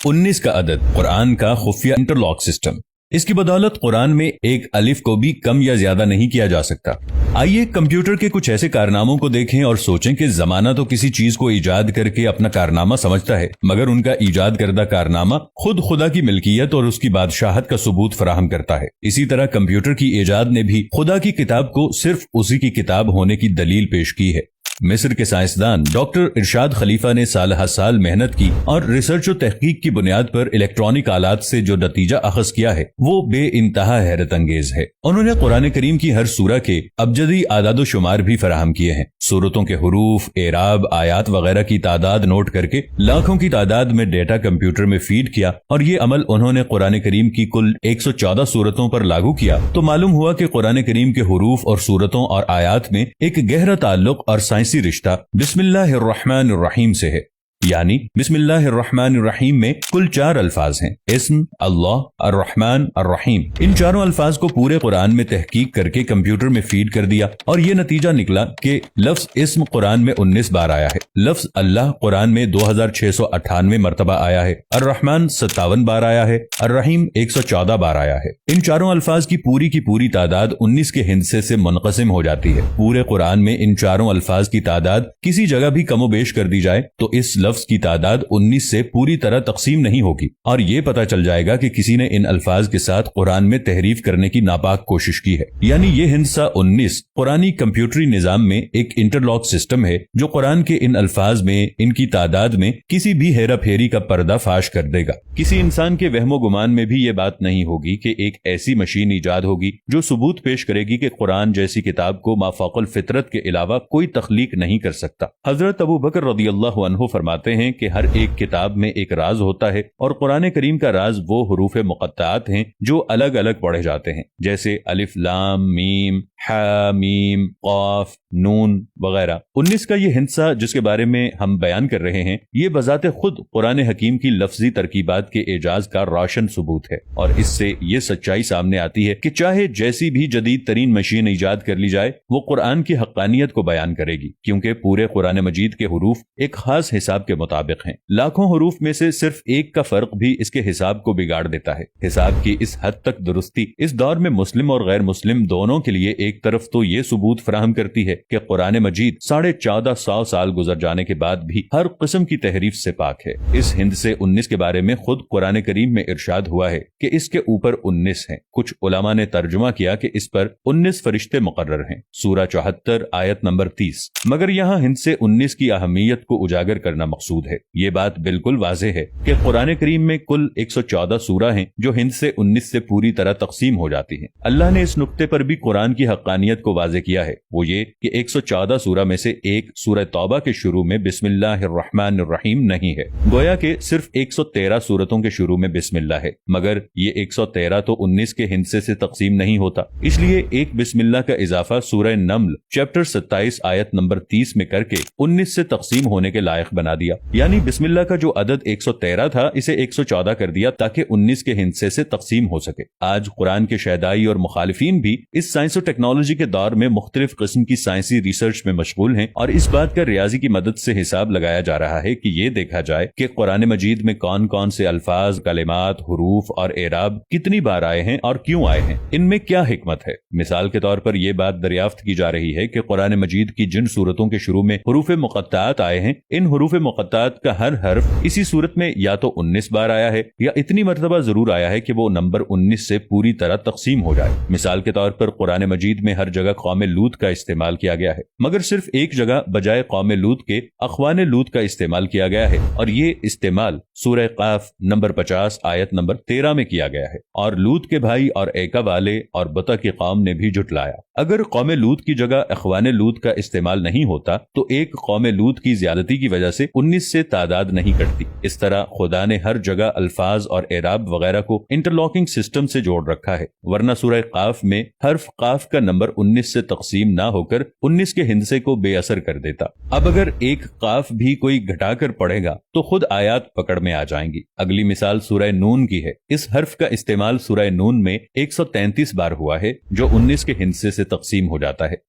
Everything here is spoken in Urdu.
19 کا عدد قرآن کا خفیہ انٹرلاک سسٹم۔ اس کی بدولت قرآن میں ایک الف کو بھی کم یا زیادہ نہیں کیا جا سکتا۔ آئیے کمپیوٹر کے کچھ ایسے کارناموں کو دیکھیں اور سوچیں کہ زمانہ تو کسی چیز کو ایجاد کر کے اپنا کارنامہ سمجھتا ہے، مگر ان کا ایجاد کردہ کارنامہ خود خدا کی ملکیت اور اس کی بادشاہت کا ثبوت فراہم کرتا ہے۔ اسی طرح کمپیوٹر کی ایجاد نے بھی خدا کی کتاب کو صرف اسی کی کتاب ہونے کی دلیل پیش کی ہے۔ مصر کے سائنسدان ڈاکٹر ارشاد خلیفہ نے سال ہر سال محنت کی اور ریسرچ و تحقیق کی بنیاد پر الیکٹرانک آلات سے جو نتیجہ اخذ کیا ہے وہ بے انتہا حیرت انگیز ہے۔ انہوں نے قرآن کریم کی ہر سورہ کے ابجدی اعداد و شمار بھی فراہم کیے ہیں۔ سورتوں کے حروف، اعراب، آیات وغیرہ کی تعداد نوٹ کر کے لاکھوں کی تعداد میں ڈیٹا کمپیوٹر میں فیڈ کیا، اور یہ عمل انہوں نے قرآن کریم کی کل 114 سورتوں پر لاگو کیا تو معلوم ہوا کہ قرآن کریم کے حروف اور سورتوں اور آیات میں ایک گہرا تعلق اور سائنسی رشتہ بسم اللہ الرحمن الرحیم سے ہے۔ یعنی بسم اللہ الرحمن الرحیم میں کل 4 الفاظ ہیں: اسم، اللہ، الرحمن، الرحیم۔ ان چاروں الفاظ کو پورے قرآن میں تحقیق کر کے کمپیوٹر میں فیڈ کر دیا اور یہ نتیجہ نکلا کہ لفظ اسم قرآن میں 19 بار آیا ہے، لفظ اللہ قرآن میں 2698 مرتبہ آیا ہے، الرحمن 57 بار آیا ہے، الرحیم 114 بار آیا ہے۔ ان چاروں الفاظ کی پوری تعداد 19 کے ہندسے سے منقسم ہو جاتی ہے۔ پورے قرآن میں ان چاروں الفاظ کی تعداد کسی جگہ بھی کم و بیش کر دی جائے تو اس لفظ کی تعداد 19 سے پوری طرح تقسیم نہیں ہوگی، اور یہ پتہ چل جائے گا کہ کسی نے ان الفاظ کے ساتھ قرآن میں تحریف کرنے کی ناپاک کوشش کی ہے۔ یعنی یہ ہندسہ 19 قرآنی کمپیوٹری نظام میں ایک انٹرلاک سسٹم ہے جو قرآن کے ان الفاظ میں، ان کی تعداد میں کسی بھی ہیرا پھیری کا پردہ فاش کر دے گا۔ کسی انسان کے وہم و گمان میں بھی یہ بات نہیں ہوگی کہ ایک ایسی مشین ایجاد ہوگی جو ثبوت پیش کرے گی کہ قرآن جیسی کتاب کو مافوق الفطرت کے علاوہ کوئی تخلیق نہیں کر سکتا۔ حضرت ابو بکر رضی اللہ عنہ فرماتے ہیں کہ ہر ایک کتاب میں ایک راز ہوتا ہے، اور قرآن کریم کا راز وہ حروف مقطعات ہیں جو الگ الگ پڑھے جاتے ہیں، جیسے الف لام میم ہا میم قاف نون وغیرہ۔ 19 کا یہ ہندسہ جس کے بارے میں ہم بیان کر رہے ہیں، یہ بذات خود قرآن حکیم کی لفظی ترکیبات کے اعجاز کا روشن ثبوت ہے، اور اس سے یہ سچائی سامنے آتی ہے کہ چاہے جیسی بھی جدید ترین مشین ایجاد کر لی جائے، وہ قرآن کی حقانیت کو بیان کرے گی، کیونکہ پورے قرآن مجید کے حروف ایک خاص حساب کے مطابق ہیں۔ لاکھوں حروف میں سے صرف ایک کا فرق بھی اس کے حساب کو بگاڑ دیتا ہے۔ حساب کی اس حد تک درستی اس دور میں مسلم اور غیر مسلم دونوں کے لیے ایک طرف تو یہ ثبوت فراہم کرتی ہے کہ قرآن مجید 1450 سال گزر جانے کے بعد بھی ہر قسم کی تحریف سے پاک ہے۔ اس ہندسے 19 کے بارے میں خود قرآن کریم میں ارشاد ہوا ہے کہ اس کے اوپر 19 ہیں۔ کچھ علماء نے ترجمہ کیا کہ اس پر 19 فرشتے مقرر ہیں، سورہ 74 آیت نمبر 30۔ مگر یہاں ہندسے 19 کی اہمیت کو اجاگر کرنا مقصود ہے۔ یہ بات بالکل واضح ہے کہ قرآن کریم میں کل 114 سورہ ہیں جو ہندسے 19 سے پوری طرح تقسیم ہو جاتی ہیں۔ اللہ نے اس نقطے پر بھی قرآن کی حقانیت کو واضح کیا ہے، وہ یہ کہ 114 سورہ میں سے ایک سورہ توبہ کے شروع میں بسم اللہ الرحمن الرحیم نہیں ہے، گویا کہ صرف 113 سورتوں کے شروع میں بسم اللہ ہے، مگر یہ 113 تو 19 کے ہندسے سے تقسیم نہیں ہوتا، اس لیے ایک بسم اللہ کا اضافہ سورہ نمل چیپٹر 27 آیت نمبر 30 میں کر کے 19 سے تقسیم ہونے کے لائق بنا دیا۔ یعنی بسم اللہ کا جو عدد 113 تھا اسے 114 کر دیا تاکہ 19 کے ہندسے سے تقسیم ہو سکے۔ آج قرآن کے شیدائی اور مخالفین بھی اس سائنس و ٹیکنالوجی کے دور میں مختلف قسم کی سائنسی ریسرچ میں مشغول ہیں، اور اس بات کا ریاضی کی مدد سے حساب لگایا جا رہا ہے کہ یہ دیکھا جائے کہ قرآن مجید میں کون کون سے الفاظ، کلمات، حروف اور اعراب کتنی بار آئے ہیں اور کیوں آئے ہیں، ان میں کیا حکمت ہے۔ مثال کے طور پر یہ بات دریافت کی جا رہی ہے کہ قرآن مجید کی جن سورتوں کے شروع میں حروف مقطعات آئے ہیں، ان حروف مقطعات کا ہر حرف اسی صورت میں یا تو 19 بار آیا ہے یا اتنی مرتبہ ضرور آیا ہے کہ وہ نمبر 19 سے پوری طرح تقسیم ہو جائے۔ مثال کے طور پر قرآن مجید میں ہر جگہ قوم لوط کا استعمال کیا گیا ہے، مگر صرف ایک جگہ بجائے قوم لوط کے اخوان لوط کا استعمال کیا گیا ہے، اور یہ استعمال سورہ قاف نمبر 50 آیت نمبر 13 میں کیا گیا ہے، اور لوط کے بھائی اور ایکا والے اور بطا کی قوم نے بھی جھٹلایا۔ اگر قوم لوط کی جگہ اخوان لوط کا استعمال نہیں ہوتا تو ایک قوم لوط کی زیادتی کی وجہ سے 19 سے تعداد نہیں کٹتی۔ اس طرح خدا نے ہر جگہ الفاظ اور اعراب وغیرہ کو انٹرلاکنگ سسٹم سے جوڑ رکھا ہے، ورنہ سورہ قاف میں حرف قاف کا نمبر 19 سے تقسیم نہ ہو کر 19 کے ہندسے کو بے اثر کر دیتا۔ اب اگر ایک قاف بھی کوئی گھٹا کر پڑھے گا تو خود آیات پکڑ میں آ جائیں گی۔ اگلی مثال سورہ نون کی ہے۔ اس حرف کا استعمال سورہ نون میں 133 بار ہوا ہے جو 19 کے ہندسے سے تقسیم ہو جاتا ہے،